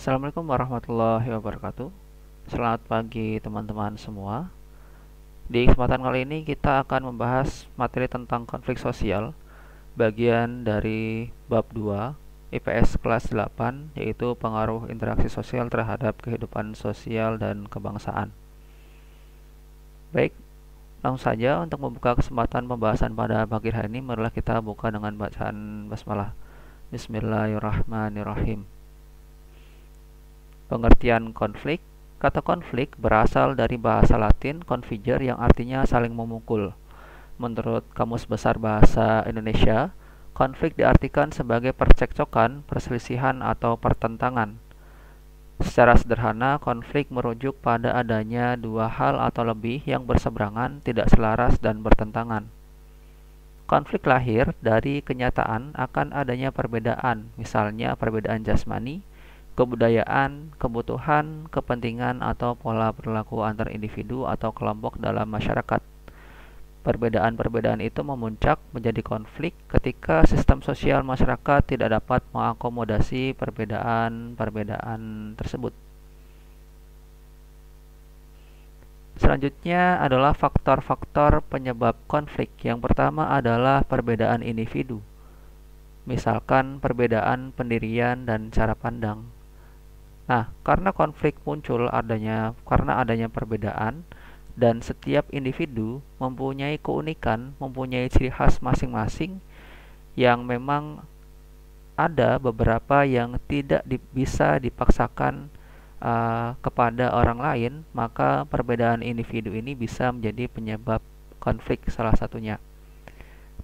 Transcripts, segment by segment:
Assalamualaikum warahmatullahi wabarakatuh. Selamat pagi teman-teman semua. Di kesempatan kali ini kita akan membahas materi tentang konflik sosial, bagian dari bab 2 IPS kelas 8, yaitu pengaruh interaksi sosial terhadap kehidupan sosial dan kebangsaan. Baik, langsung saja untuk membuka kesempatan pembahasan pada pagi hari ini, marilah kita buka dengan bacaan basmalah. Bismillahirrahmanirrahim. Pengertian konflik. Kata konflik berasal dari bahasa Latin configer yang artinya saling memukul. Menurut Kamus Besar Bahasa Indonesia, konflik diartikan sebagai percekcokan, perselisihan, atau pertentangan. Secara sederhana, konflik merujuk pada adanya dua hal atau lebih yang berseberangan, tidak selaras, dan bertentangan. Konflik lahir dari kenyataan akan adanya perbedaan, misalnya perbedaan jasmani, kebudayaan, kebutuhan, kepentingan, atau pola perilaku antar individu atau kelompok dalam masyarakat. Perbedaan-perbedaan itu memuncak menjadi konflik ketika sistem sosial masyarakat tidak dapat mengakomodasi perbedaan-perbedaan tersebut. Selanjutnya adalah faktor-faktor penyebab konflik. Yang pertama adalah perbedaan individu, misalkan perbedaan pendirian dan cara pandang. Nah, karena konflik muncul karena adanya perbedaan, dan setiap individu mempunyai keunikan, mempunyai ciri khas masing-masing, yang memang ada beberapa yang tidak bisa dipaksakan kepada orang lain, maka perbedaan individu ini bisa menjadi penyebab konflik salah satunya.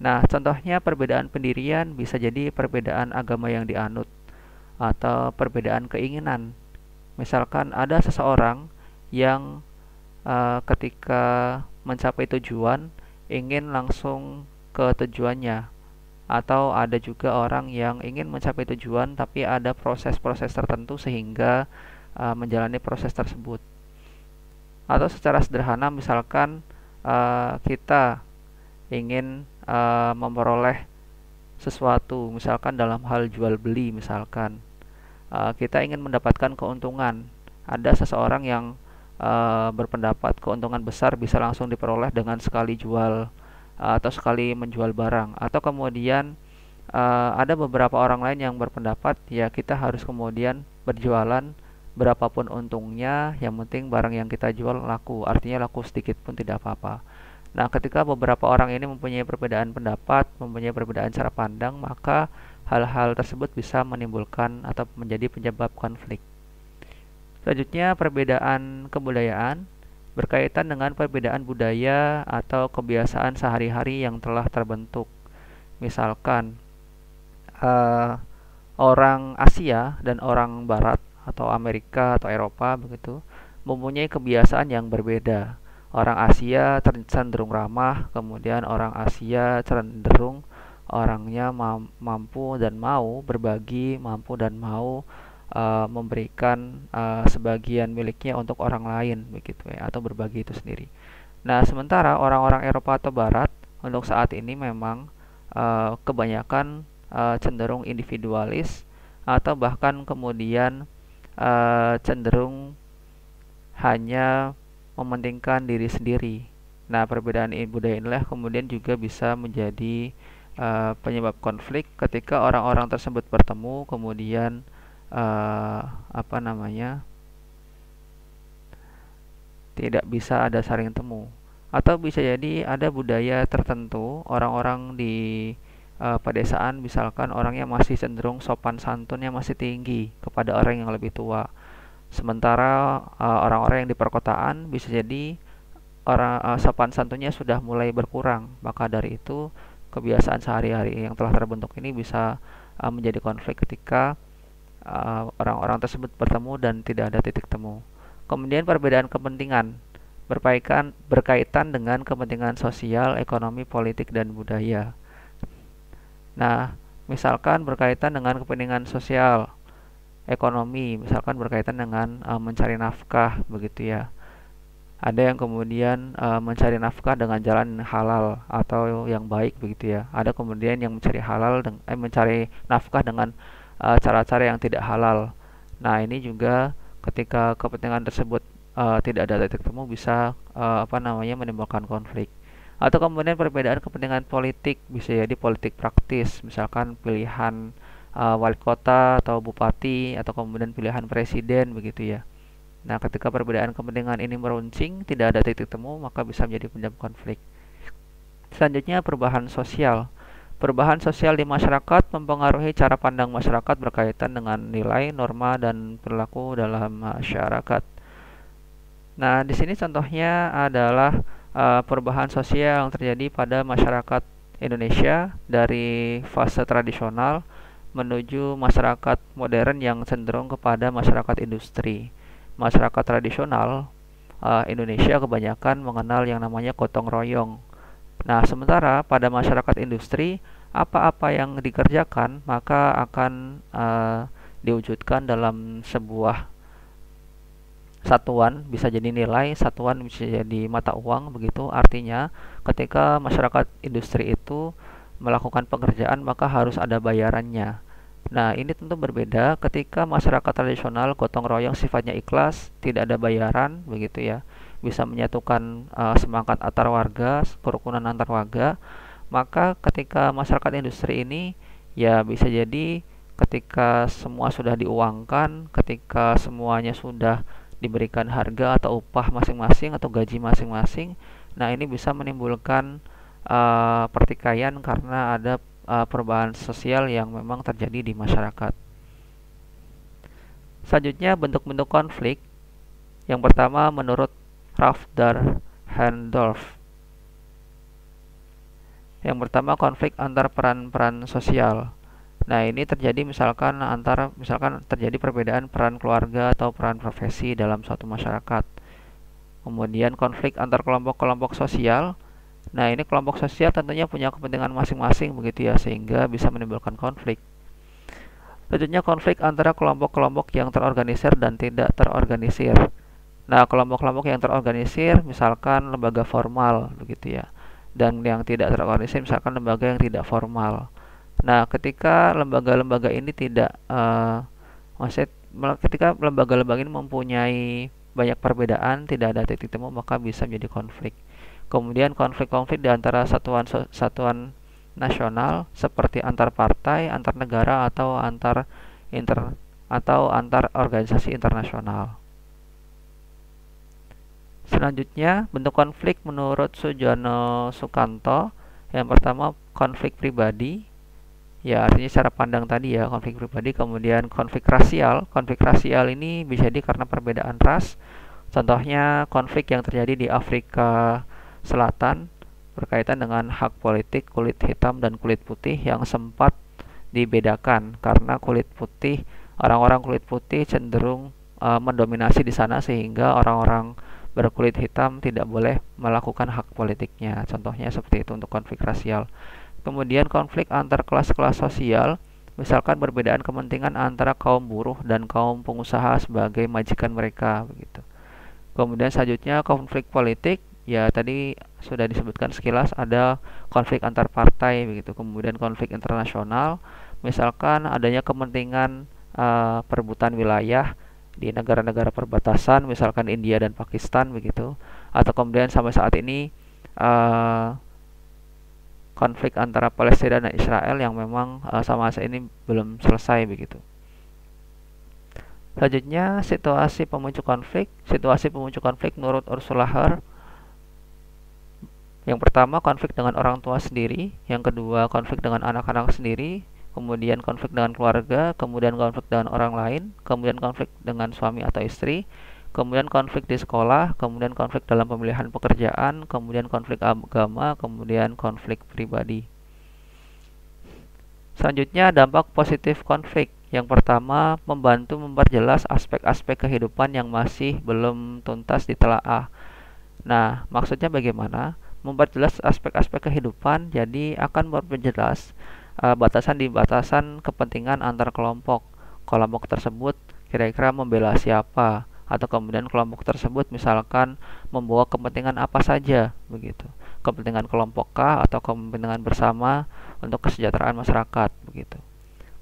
Nah, contohnya perbedaan pendirian bisa jadi perbedaan agama yang dianut atau perbedaan keinginan. Misalkan ada seseorang yang ketika mencapai tujuan ingin langsung ke tujuannya, atau ada juga orang yang ingin mencapai tujuan tapi ada proses-proses tertentu sehingga menjalani proses tersebut. Atau secara sederhana, misalkan kita ingin memperoleh sesuatu, misalkan dalam hal jual beli, misalkan kita ingin mendapatkan keuntungan. Ada seseorang yang berpendapat keuntungan besar bisa langsung diperoleh dengan sekali jual atau sekali menjual barang. Atau kemudian ada beberapa orang lain yang berpendapat ya kita harus kemudian berjualan berapapun untungnya, yang penting barang yang kita jual laku, artinya laku sedikit pun tidak apa-apa. Nah, ketika beberapa orang ini mempunyai perbedaan pendapat, mempunyai perbedaan cara pandang, maka hal-hal tersebut bisa menimbulkan atau menjadi penyebab konflik. Selanjutnya, perbedaan kebudayaan berkaitan dengan perbedaan budaya atau kebiasaan sehari-hari yang telah terbentuk. Misalkan orang Asia dan orang Barat atau Amerika atau Eropa begitu mempunyai kebiasaan yang berbeda. Orang Asia cenderung ramah, kemudian orang Asia cenderung orangnya mampu dan mau berbagi, mampu dan mau memberikan sebagian miliknya untuk orang lain begitu ya, atau berbagi itu sendiri. Nah, sementara orang-orang Eropa atau Barat untuk saat ini memang kebanyakan cenderung individualis, atau bahkan kemudian cenderung hanya mementingkan diri sendiri. Nah, perbedaan budaya inilah kemudian juga bisa menjadi penyebab konflik ketika orang-orang tersebut bertemu, kemudian tidak bisa ada saling temu. Atau bisa jadi ada budaya tertentu, orang-orang di pedesaan misalkan orangnya masih cenderung sopan santunnya masih tinggi kepada orang yang lebih tua. Sementara orang-orang yang di perkotaan bisa jadi sopan santunnya sudah mulai berkurang. Maka dari itu kebiasaan sehari-hari yang telah terbentuk ini bisa menjadi konflik ketika orang-orang tersebut bertemu dan tidak ada titik temu. Kemudian perbedaan kepentingan berkaitan dengan kepentingan sosial, ekonomi, politik, dan budaya. Nah, misalkan berkaitan dengan kepentingan sosial, ekonomi, misalkan berkaitan dengan mencari nafkah begitu ya. Ada yang kemudian mencari nafkah dengan jalan halal atau yang baik begitu ya. Ada kemudian yang mencari nafkah dengan cara-cara yang tidak halal. Nah, ini juga ketika kepentingan tersebut tidak ada titik temu bisa menimbulkan konflik. Atau kemudian perbedaan kepentingan politik bisa jadi politik praktis, misalkan pilihan wali kota atau bupati atau kemudian pilihan presiden begitu ya. Nah, ketika perbedaan kepentingan ini meruncing, tidak ada titik temu, maka bisa menjadi penyebab konflik. Selanjutnya, perubahan sosial. Perubahan sosial di masyarakat mempengaruhi cara pandang masyarakat berkaitan dengan nilai, norma, dan perilaku dalam masyarakat. Nah, di sini contohnya adalah perubahan sosial yang terjadi pada masyarakat Indonesia dari fase tradisional menuju masyarakat modern yang cenderung kepada masyarakat industri. Masyarakat tradisional Indonesia kebanyakan mengenal yang namanya gotong royong. Nah, sementara pada masyarakat industri, apa-apa yang dikerjakan maka akan diwujudkan dalam sebuah satuan, bisa jadi nilai, satuan bisa jadi mata uang begitu. Artinya, ketika masyarakat industri itu melakukan pekerjaan maka harus ada bayarannya. Nah, ini tentu berbeda ketika masyarakat tradisional gotong royong sifatnya ikhlas, tidak ada bayaran begitu ya. Bisa menyatukan semangat antar warga, kerukunan antar warga. Maka ketika masyarakat industri ini ya bisa jadi ketika semua sudah diuangkan, ketika semuanya sudah diberikan harga atau upah masing-masing atau gaji masing-masing, nah ini bisa menimbulkan pertikaian karena ada perubahan sosial yang memang terjadi di masyarakat. Selanjutnya, bentuk-bentuk konflik. Yang pertama menurut Rafdar Hendorf. Yang pertama, konflik antar peran-peran sosial. Nah, ini terjadi misalkan terjadi perbedaan peran keluarga atau peran profesi dalam suatu masyarakat. Kemudian konflik antar kelompok-kelompok sosial. Nah, ini kelompok sosial tentunya punya kepentingan masing-masing begitu ya, sehingga bisa menimbulkan konflik. Selanjutnya, konflik antara kelompok-kelompok yang terorganisir dan tidak terorganisir. Nah, kelompok-kelompok yang terorganisir misalkan lembaga formal begitu ya. Dan yang tidak terorganisir misalkan lembaga yang tidak formal. Nah, ketika lembaga-lembaga ini ketika lembaga-lembaga ini mempunyai banyak perbedaan, tidak ada titik temu, maka bisa menjadi konflik. Kemudian konflik-konflik di antara satuan nasional seperti antar partai, antar negara atau antar organisasi internasional. Selanjutnya, bentuk konflik menurut Sujono Sukanto. Yang pertama, konflik pribadi. Ya, artinya cara pandang tadi ya, konflik pribadi. Kemudian konflik rasial. Konflik rasial ini bisa jadi karena perbedaan ras. Contohnya konflik yang terjadi di Afrika Selatan berkaitan dengan hak politik kulit hitam dan kulit putih yang sempat dibedakan karena orang-orang kulit putih cenderung mendominasi di sana sehingga orang-orang berkulit hitam tidak boleh melakukan hak politiknya. Contohnya seperti itu untuk konflik rasial. Kemudian konflik antar kelas-kelas sosial, misalkan perbedaan kepentingan antara kaum buruh dan kaum pengusaha sebagai majikan mereka begitu. Kemudian selanjutnya konflik politik, ya tadi sudah disebutkan sekilas ada konflik antar partai begitu. Kemudian konflik internasional, misalkan adanya kepentingan perebutan wilayah di negara-negara perbatasan, misalkan India dan Pakistan begitu. Atau kemudian sampai saat ini konflik antara Palestina dan Israel yang memang sama saat ini belum selesai begitu. Selanjutnya, situasi pemicu konflik. Situasi pemicu konflik menurut Ursula Herr. Yang pertama, konflik dengan orang tua sendiri. Yang kedua, konflik dengan anak-anak sendiri. Kemudian konflik dengan keluarga. Kemudian konflik dengan orang lain. Kemudian konflik dengan suami atau istri. Kemudian konflik di sekolah. Kemudian konflik dalam pemilihan pekerjaan. Kemudian konflik agama. Kemudian konflik pribadi. Selanjutnya, dampak positif konflik. Yang pertama, membantu memperjelas aspek-aspek kehidupan yang masih belum tuntas ditelaah. Nah, maksudnya bagaimana? Memperjelas aspek-aspek kehidupan, jadi akan memperjelas batasan kepentingan antar kelompok. Kelompok tersebut kira-kira membela siapa, atau kemudian kelompok tersebut misalkan membawa kepentingan apa saja begitu. Kepentingan kelompokkah atau kepentingan bersama untuk kesejahteraan masyarakat begitu.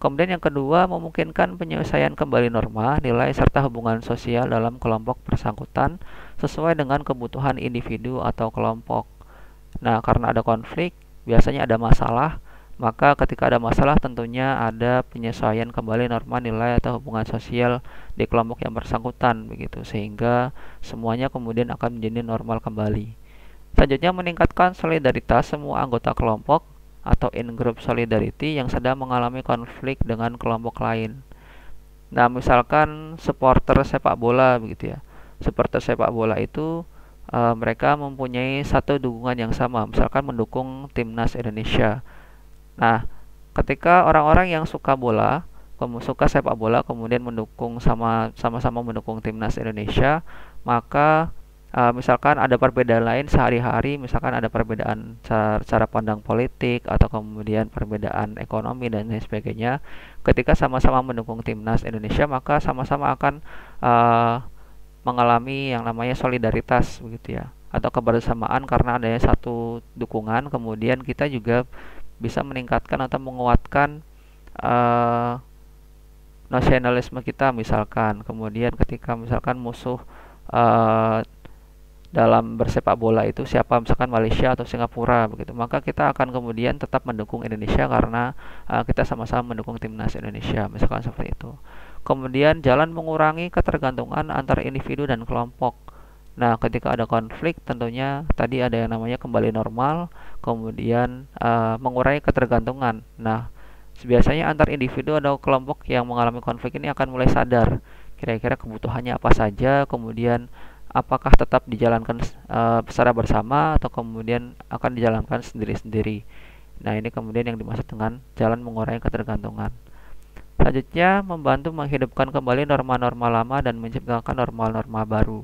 Kemudian yang kedua, memungkinkan penyelesaian kembali norma, nilai, serta hubungan sosial dalam kelompok bersangkutan sesuai dengan kebutuhan individu atau kelompok. Nah, karena ada konflik, biasanya ada masalah, maka ketika ada masalah tentunya ada penyesuaian kembali norma, nilai, atau hubungan sosial di kelompok yang bersangkutan begitu, sehingga semuanya kemudian akan menjadi normal kembali. Selanjutnya, meningkatkan solidaritas semua anggota kelompok atau in-group solidarity yang sedang mengalami konflik dengan kelompok lain. Nah, misalkan supporter sepak bola begitu ya. Supporter sepak bola itu mereka mempunyai satu dukungan yang sama, misalkan mendukung timnas Indonesia. Nah, ketika orang-orang yang suka bola, suka sepak bola, kemudian sama-sama mendukung timnas Indonesia, maka misalkan ada perbedaan lain sehari-hari, misalkan ada perbedaan cara pandang politik atau kemudian perbedaan ekonomi dan lain sebagainya. Ketika sama-sama mendukung timnas Indonesia, maka sama-sama akan mengalami yang namanya solidaritas begitu ya, atau kebersamaan karena adanya satu dukungan. Kemudian kita juga bisa meningkatkan atau menguatkan nasionalisme kita misalkan. Kemudian ketika misalkan musuh dalam bersepak bola itu siapa, misalkan Malaysia atau Singapura begitu, maka kita akan kemudian tetap mendukung Indonesia karena kita sama-sama mendukung timnas Indonesia, misalkan seperti itu. Kemudian jalan mengurangi ketergantungan antar individu dan kelompok. Nah, ketika ada konflik tentunya tadi ada yang namanya kembali normal, kemudian mengurangi ketergantungan. Nah, biasanya antar individu atau kelompok yang mengalami konflik ini akan mulai sadar kira-kira kebutuhannya apa saja, kemudian apakah tetap dijalankan secara bersama atau kemudian akan dijalankan sendiri-sendiri. Nah, ini kemudian yang dimaksud dengan jalan mengurangi ketergantungan. Selanjutnya, membantu menghidupkan kembali norma-norma lama dan menciptakan norma-norma baru.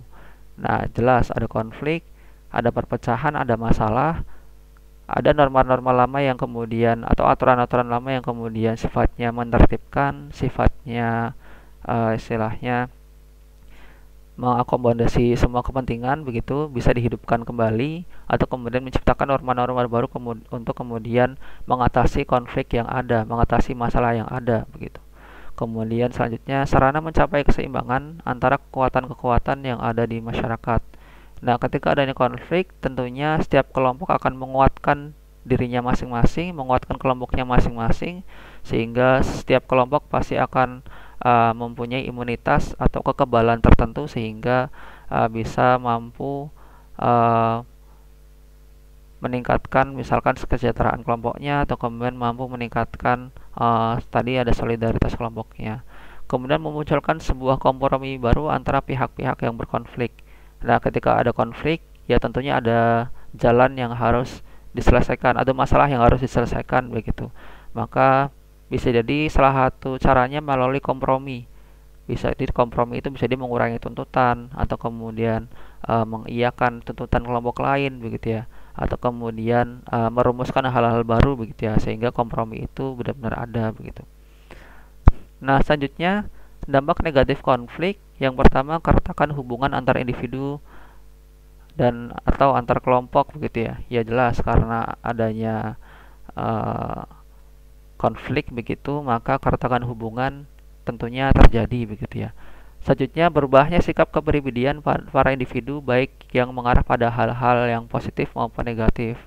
Nah, jelas ada konflik, ada perpecahan, ada masalah, ada norma-norma lama yang kemudian atau aturan-aturan lama yang kemudian sifatnya menertibkan, sifatnya istilahnya mengakomodasi semua kepentingan begitu, bisa dihidupkan kembali atau kemudian menciptakan norma-norma baru untuk kemudian mengatasi konflik yang ada, mengatasi masalah yang ada begitu. Kemudian selanjutnya, sarana mencapai keseimbangan antara kekuatan-kekuatan yang ada di masyarakat. Nah, ketika adanya konflik, tentunya setiap kelompok akan menguatkan dirinya masing-masing, menguatkan kelompoknya masing-masing, sehingga setiap kelompok pasti akan mempunyai imunitas atau kekebalan tertentu sehingga bisa mampu meningkatkan misalkan kesejahteraan kelompoknya atau kemudian mampu meningkatkan tadi ada solidaritas kelompoknya. Kemudian memunculkan sebuah kompromi baru antara pihak-pihak yang berkonflik. Nah, ketika ada konflik, ya tentunya ada jalan yang harus diselesaikan, ada masalah yang harus diselesaikan begitu. Maka bisa jadi salah satu caranya melalui kompromi. Bisa jadi kompromi itu bisa jadi mengurangi tuntutan atau kemudian mengiyakan tuntutan kelompok lain begitu ya. Atau kemudian merumuskan hal-hal baru begitu ya, sehingga kompromi itu benar-benar ada begitu. Nah, selanjutnya dampak negatif konflik. Yang pertama, keretakan hubungan antar individu dan atau antar kelompok begitu ya. Ya jelas karena adanya konflik begitu, maka keretakan hubungan tentunya terjadi begitu ya. Selanjutnya, berubahnya sikap kepribadian para individu baik yang mengarah pada hal-hal yang positif maupun negatif.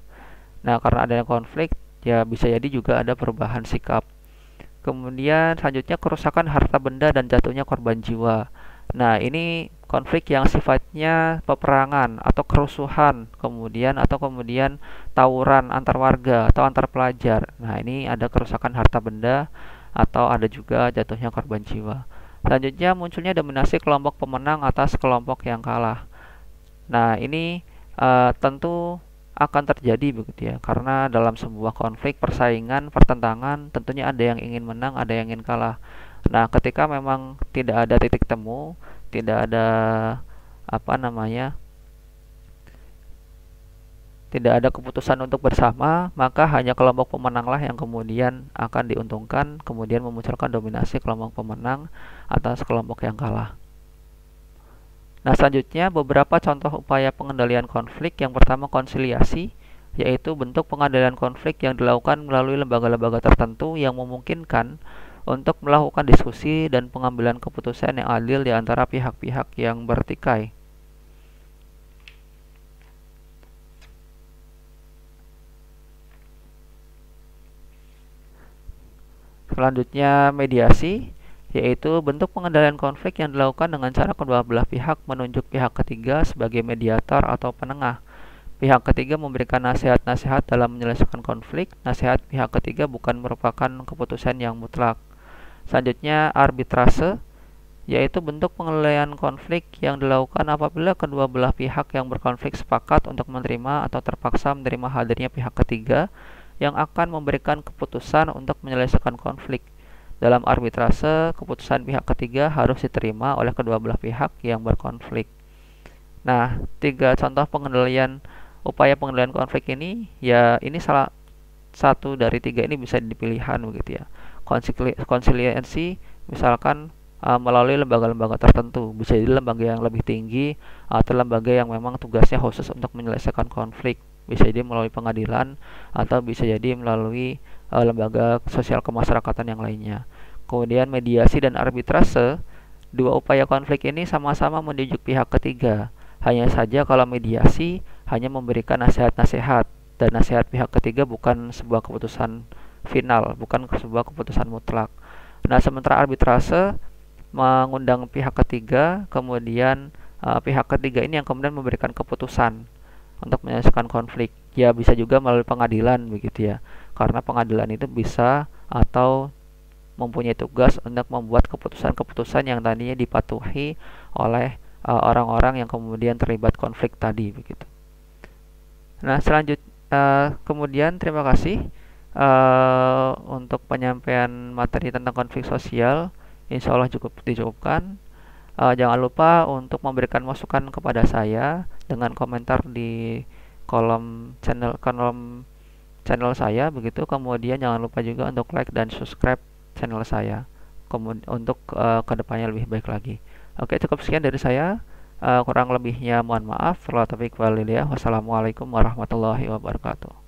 Nah, karena adanya konflik, ya bisa jadi juga ada perubahan sikap. Kemudian selanjutnya, kerusakan harta benda dan jatuhnya korban jiwa. Nah, ini konflik yang sifatnya peperangan atau kerusuhan, kemudian tawuran antar warga atau antar pelajar. Nah, ini ada kerusakan harta benda atau ada juga jatuhnya korban jiwa. Selanjutnya, munculnya dominasi kelompok pemenang atas kelompok yang kalah. Nah, ini tentu akan terjadi begitu ya, karena dalam sebuah konflik, persaingan, pertentangan, tentunya ada yang ingin menang, ada yang ingin kalah. Nah, ketika memang tidak ada titik temu, tidak ada tidak ada keputusan untuk bersama, maka hanya kelompok pemenanglah yang kemudian akan diuntungkan, kemudian memunculkan dominasi kelompok pemenang atas kelompok yang kalah. Nah, selanjutnya beberapa contoh upaya pengendalian konflik. Yang pertama, konsiliasi, yaitu bentuk pengendalian konflik yang dilakukan melalui lembaga-lembaga tertentu yang memungkinkan untuk melakukan diskusi dan pengambilan keputusan yang adil di antara pihak-pihak yang bertikai. Selanjutnya, mediasi, yaitu bentuk pengendalian konflik yang dilakukan dengan cara kedua belah pihak menunjuk pihak ketiga sebagai mediator atau penengah. Pihak ketiga memberikan nasihat-nasihat dalam menyelesaikan konflik. Nasihat pihak ketiga bukan merupakan keputusan yang mutlak. Selanjutnya, arbitrase, yaitu bentuk pengendalian konflik yang dilakukan apabila kedua belah pihak yang berkonflik sepakat untuk menerima atau terpaksa menerima hadirnya pihak ketiga yang akan memberikan keputusan untuk menyelesaikan konflik. Dalam arbitrase, keputusan pihak ketiga harus diterima oleh kedua belah pihak yang berkonflik. Nah, tiga contoh upaya pengendalian konflik ini, ya ini salah satu dari tiga ini bisa dipilihan begitu ya. Konsiliasi, misalkan melalui lembaga-lembaga tertentu, bisa jadi lembaga yang lebih tinggi atau lembaga yang memang tugasnya khusus untuk menyelesaikan konflik. Bisa jadi melalui pengadilan atau bisa jadi melalui lembaga sosial kemasyarakatan yang lainnya. Kemudian mediasi dan arbitrase, dua upaya konflik ini sama-sama menunjuk pihak ketiga. Hanya saja kalau mediasi hanya memberikan nasihat-nasihat dan nasihat pihak ketiga bukan sebuah keputusan final, bukan sebuah keputusan mutlak. Nah, sementara arbitrase mengundang pihak ketiga, kemudian pihak ketiga ini yang kemudian memberikan keputusan untuk menyelesaikan konflik. Ya bisa juga melalui pengadilan begitu ya. Karena pengadilan itu bisa atau mempunyai tugas untuk membuat keputusan-keputusan yang tadinya dipatuhi oleh orang-orang yang kemudian terlibat konflik tadi begitu. Nah, kemudian terima kasih untuk penyampaian materi tentang konflik sosial. Insya Allah dicukupkan. Jangan lupa untuk memberikan masukan kepada saya dengan komentar di kolom channel saya begitu. Kemudian jangan lupa juga untuk like dan subscribe channel saya untuk kedepannya lebih baik lagi. Oke, cukup sekian dari saya. Kurang lebihnya mohon maaf. Wassalamualaikum warahmatullahi wabarakatuh.